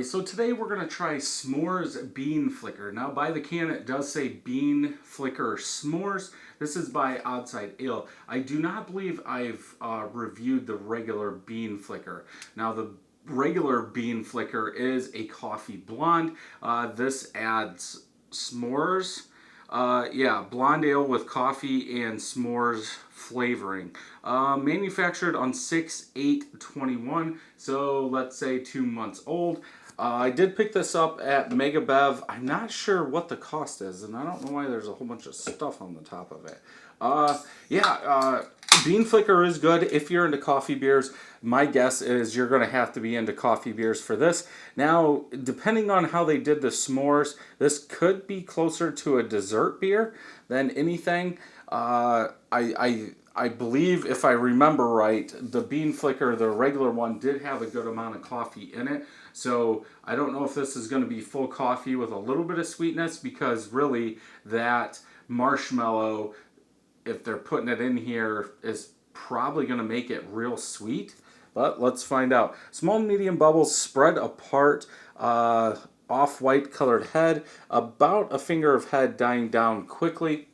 so today we're going to try S'mores Bean Flicker. Now by the can it does say Bean Flicker S'mores. This is by Oddside Ale. I do not believe I've reviewed the regular Bean Flicker. Now the regular Bean Flicker is a coffee blonde. This adds s'mores. Yeah, blonde ale with coffee and s'mores flavoring. Manufactured on 6/8/21, so let's say 2 months old. I did pick this up at Mega Bev. I'm not sure what the cost is, and I don't know why there's a whole bunch of stuff on the top of it. Bean Flicker is good if you're into coffee beers. My guess is you're going to have to be into coffee beers for this. Now, depending on how they did the s'mores, this could be closer to a dessert beer than anything. I believe, if I remember right, the Bean Flicker, the regular one, did have a good amount of coffee in it. So I don't know if this is going to be full coffee with a little bit of sweetness, because really that marshmallow, if they're putting it in here, is probably going to make it real sweet. But let's find out. Small medium bubbles spread apart, off-white colored head, about a finger of head dying down quickly.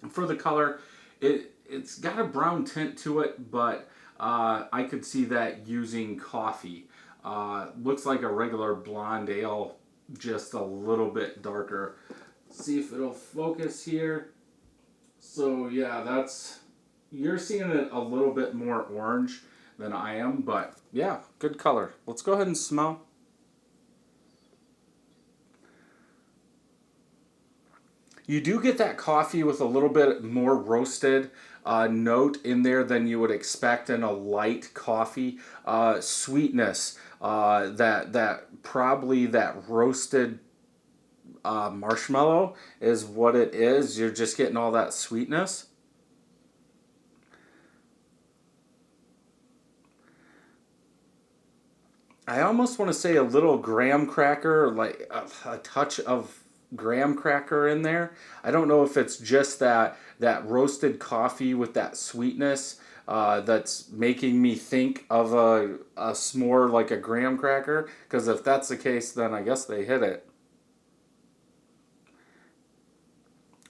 For the color, it's got a brown tint to it, but I could see that using coffee. Looks like a regular blonde ale, just a little bit darker. See if it'll focus here. So yeah, you're seeing it a little bit more orange than I am, but yeah, good color. Let's go ahead and smell. You do get that coffee with a little bit more roasted note in there than you would expect in a light coffee. Sweetness, that probably that roasted marshmallow is what it is. You're just getting all that sweetness. I almost want to say a little graham cracker, like a touch of graham cracker in there. I don't know if it's just that roasted coffee with that sweetness that's making me think of a s'more like a graham cracker, because if that's the case, then I guess they hit it.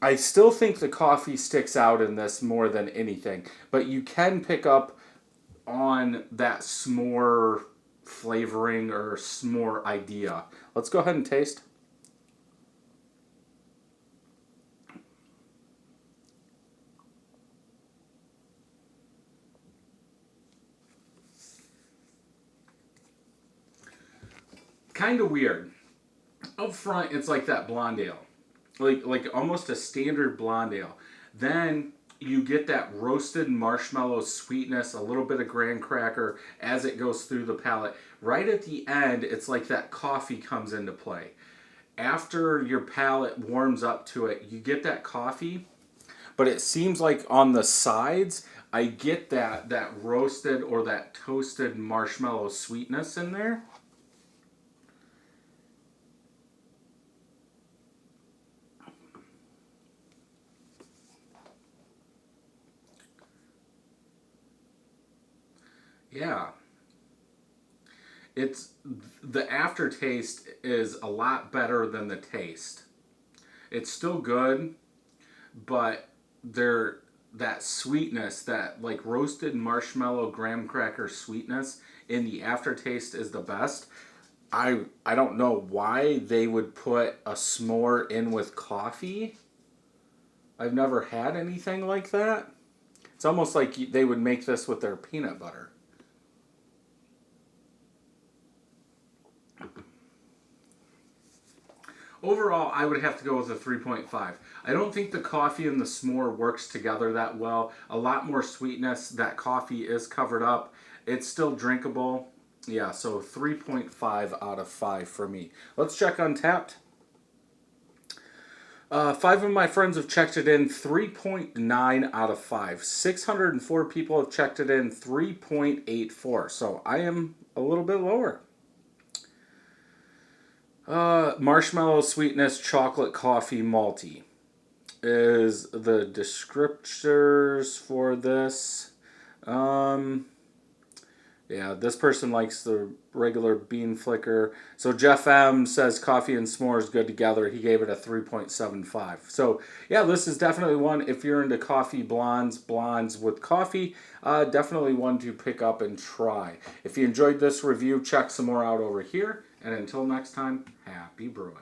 I still think the coffee sticks out in this more than anything, but you can pick up on that s'more flavoring or s'more idea. Let's go ahead and taste. Kind of weird. Up front, it's like that blonde ale, like almost a standard blonde ale. Then you get that roasted marshmallow sweetness, a little bit of graham cracker as it goes through the palate. Right at the end, it's like that coffee comes into play. After your palate warms up to it, you get that coffee, but it seems like on the sides, I get that roasted or that toasted marshmallow sweetness in there. Yeah. It's the aftertaste is a lot better than the taste. It's still good, but that sweetness, that like roasted marshmallow graham cracker sweetness in the aftertaste is the best. I don't know why they would put a s'more in with coffee. I've never had anything like that. It's almost like they would make this with their peanut butter. Overall, I would have to go with a 3.5. I don't think the coffee and the s'more works together that well. A lot more sweetness. That coffee is covered up. It's still drinkable. Yeah, so 3.5 out of 5 for me. Let's check Untapped. 5 of my friends have checked it in, 3.9 out of 5. 604 people have checked it in, 3.84. So I am a little bit lower. Marshmallow sweetness, chocolate, coffee, malty is the descriptors for this. Yeah, this person likes the regular bean flicker. So Jeff M says coffee and s'mores good together. He gave it a 3.75. So yeah, this is definitely one, if you're into coffee blondes with coffee, definitely one to pick up and try. If you enjoyed this review, check some more out over here. And until next time, happy brewing.